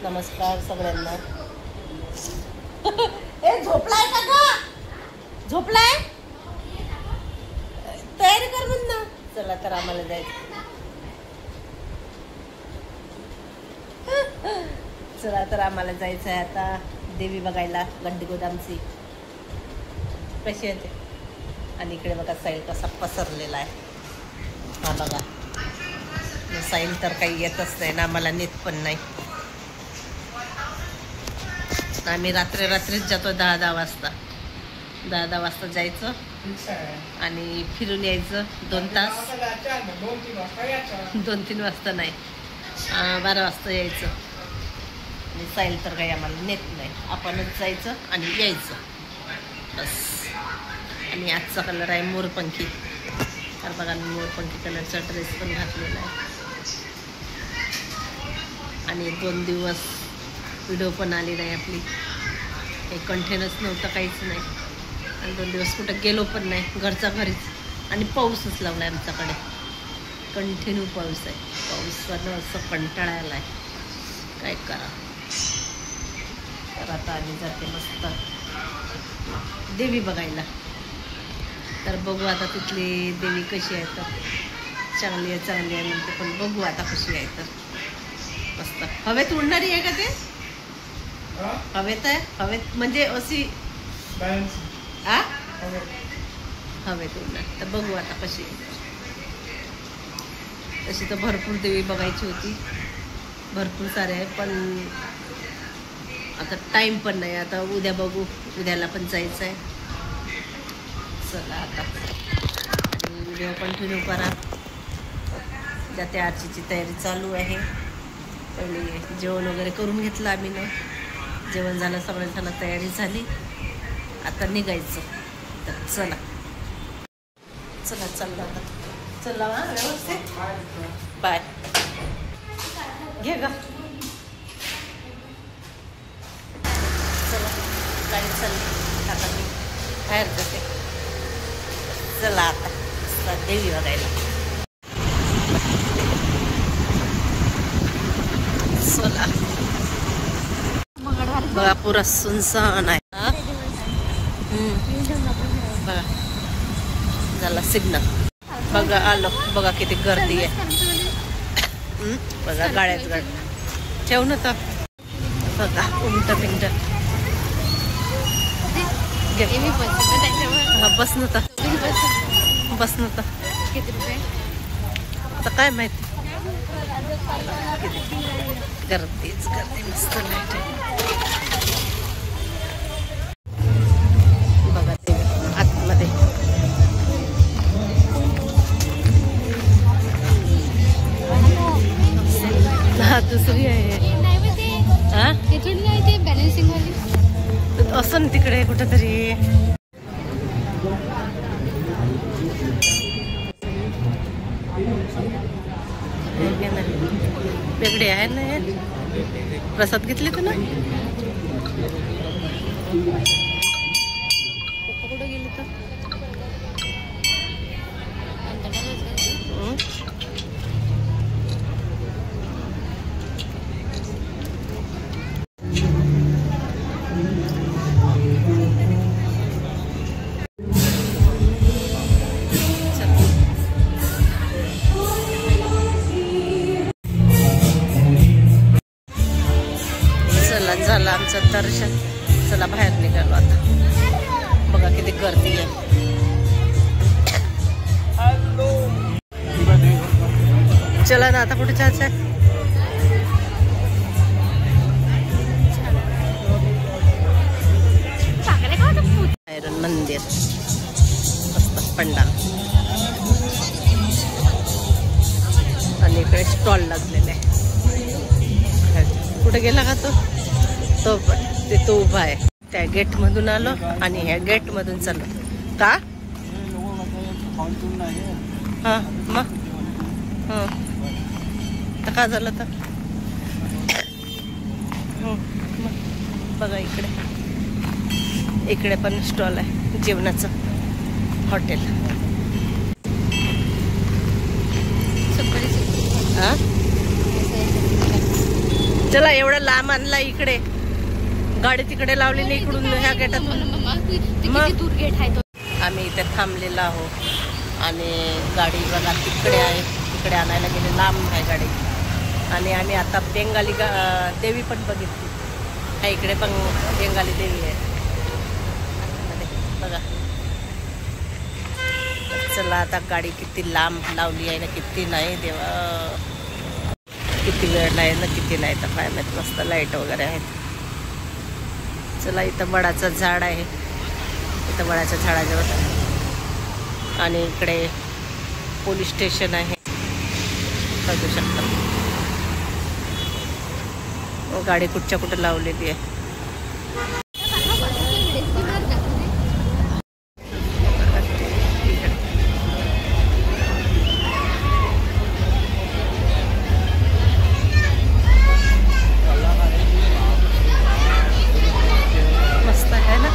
नमस्कार सगळ्यांना. ए झोपलाय का ग? झोपलाय? तयारी कर म्हणून. चला तर आम्हाला जायचं. चला तर आम्हाला जायचं आहे आता देवी बघायला, गड्डी गोदामची. कशी येते. आणि इकडे बघा साईल कसा पसरलेला आहे. हा बघा, साईल तर काही येतच नाही ना, आम्हाला नेत पण नाही. आम्ही रात्रीच जातो 10-10 वाजता. 10-10 वाजता जायचं आणि फिरून यायचं 2 तास. 2-3 वाजता नाही, 12 वाजता यायचं. आणि साईल तर काही आम्हाला नेत नाही, आपणच जायचं आणि यायचं बस. आणि आजचा कलर आहे मोरपंखी. तर बघा मी मोरपंखी कलरचा ड्रेस पण घातलेला आहे. आणि 2 दिवस व्हिडिओ पण आली नाही आपली, काही कंटेनच नव्हतं, काहीच नाही. आणि 2 दिवस कुठं गेलो पण नाही, घरचा घरीच. आणि पाऊसच लावला आहे आमच्याकडे, कंटिन्यू पाऊस आहे. पावसानं असं कंटाळायला आहे, काय करा. तर आता आम्ही जाते मस्त देवी बघायला. तर बघू आता तिथली देवी कशी आहे. तर चांगली आहे म्हणते, पण बघू आता कशी आहे. तर मस्त हवेत उडणारी आहे का ते? हवेत आहे, हवेत म्हणजे अशी हवेत उडणार. तर बघू आता कशी आहे. तशी तर भरपूर देवी बघायची होती, भरपूर सारे आहे, पण आता टाईम पण नाही. आता उद्या बघू, उद्याला पण जायचं आहे. चला आता व्हिडिओ कंटिन्यू करा. जाते, आरतीची तयारी चालू आहे. पहिले जेवण वगैरे करून घेतलं आम्ही ना, जेवण झालं, सगळं झालं, तयारी झाली. आता निघायचं. तर चला चाललं आता. चला व्यवस्थित, बाय. घे ग. चला गाडी चालली, आता मी बाहेर जाते. चला आता देवी बघायला. चला बघा, पुरा सुनसान आहे. बघा झाला सिग्नल. बघा आलो, बघा किती गर्दी आहे. बघा गाड्याच गाडी ठेव ना. तर बघा उमट पिंट. हा बस नव्हता, बस नव्हता. किती रुपये आता काय माहिती. गर्दीच गर्दी, मस्त लाईट आहे. बघा ते आतमध्ये. हा दुसरी आहे. हा बॅलन्सिंग वाली असं ना तिकडे कुठंतरी. वेगळे आहे ना हे. प्रसाद घेतले का ना? कुठं गेले तर झालं आमचं दर्शन. चला बाहेर निघालो आता. बघा किती गर्दी आहे. चला ना आता कुठे जायचं आहे. आयरन मंदिर, मस्त पंडाल. आणि इकडे स्टॉल लागलेले आहे. कुठे गेला का तो पण तो उभा आहे. त्या गेट मधून आलो आणि ह्या गेट मधून चाललो का. हा मग तर का झालं तर. बघा इकडे पण स्टॉल आहे जेवणाचं, हॉटेल. हा चला एवढं लांब आणला इकडे, गाडी तिकडे लावलेली इकडून ह्या गेटातून. मग दूर गेट आहे तो. आम्ही इथे थांबलेलो आहोत आणि गाडी बघा तिकडे आहे, तिकडे आणायला गेले, लांब आहे गाडी. आणि आम्ही आता बेंगाली देवी पण बघितली. हा इकडे पण बेंगाली देवी आहे बघा. चला आता गाडी किती लांब लावली आहे ना, किती नाही देवा, किती वेळ नाही ना, किती नाही तर काय माहित. मस्त लाईट वगैरे आहेत. चला इथं वडाचं झाड आहे, इथं वडाच्या झाडाजवळ. आणि इकडे पोलीस स्टेशन आहे बघू शकता. गाडी कुठच्या कुठं लावलेली आहे. मस्त आहे ना,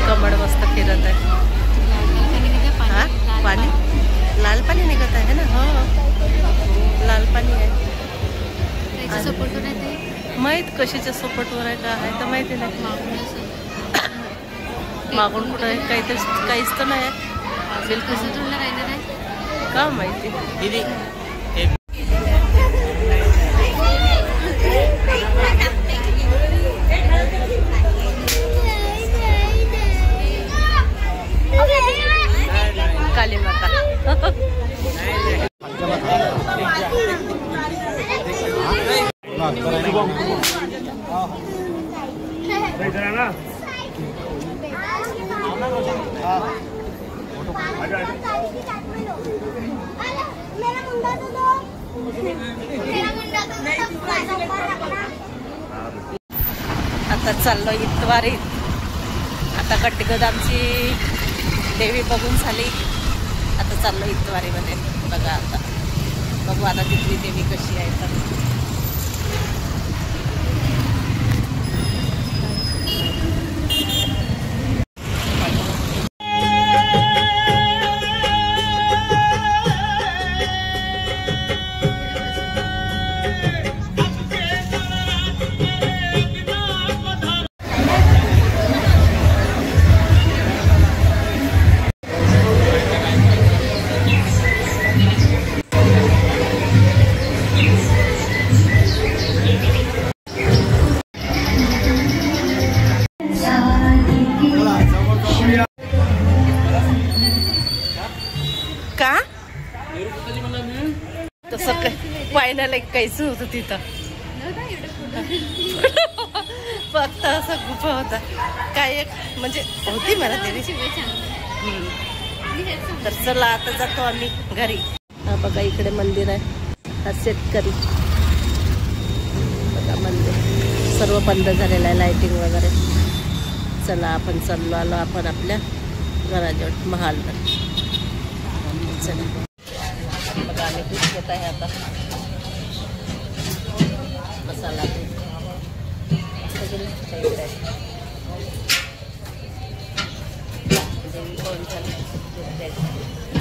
कमळ मस्त फिरत आहे. हा पाणी, लाल पाणी निघत आहे ना. हो लाल पाणी आहे. सपोर्टवर आहे ते माहीत कशाच्या सपोर्टवर आहे का आहे तर माहिती नाही. मागून कुठं आहे काहीच तर नाही आहे. बिलकुल राहिलं नाही का माहिती. काली माता. आता चाललो इतवारीत. आता गड्डीगोदामची देवी बघून झाली, आता चाललो इतवारीमध्ये बघा. आता बघू आता तिथली देवी कशी आहे तर. का तसं काय पाहिण्याला काहीच होतं तिथं. फक्त असा गुफा होता काय एक, म्हणजे होती मला देवीची. तर चला आता जातो आम्ही घरी. हा बघा इकडे मंदिर आहे. हा शेतकरी बघा मंदिर सर्व बंद झालेलं आहे, लाईटिंग वगैरे. चला आपण चाललो आलो आपण आपल्या घराजवळ महालवर. चला बघा आम्ही दूध घेत आहे आता. मसाला देवी कोण झाली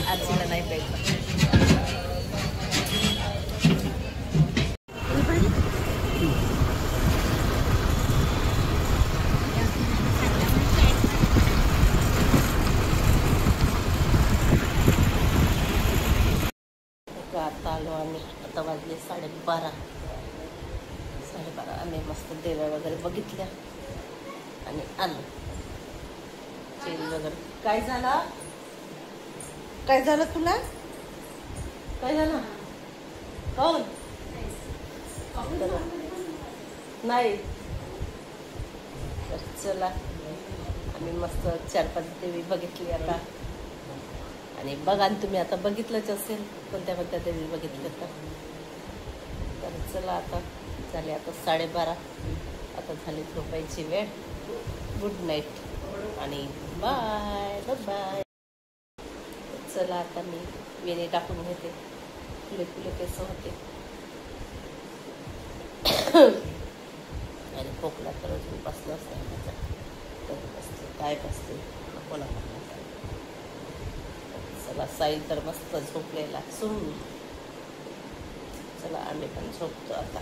आजीला नाही प्यायचं. आता आलो आम्ही. आता वाजले 12:30. आम्ही मस्त देव्या वगैरे बघितल्या आणि आलो. चेन वगैरे. काय झालं, काय झालं तुला, काय झालं कोण नाही. तर चला आम्ही मस्त 4-5 देवी बघितली आता. आणि बघा तुम्ही आता बघितलंच असेल कोणत्या कोणत्या देवी बघितल्या तर. चला आता झाले आता 12:30. आता झाली झोपायची वेळ. गुड नाईट आणि बाय बाय. चला आता मी वेणी टाकून घेते. फुले फुले केस होते आणि खोकला तर अजून बसलाच नाही माझा. कधी बसते काय बसते कोणा. चला साई तर मस्त झोपलेला सून. चला आम्ही पण झोपतो आता.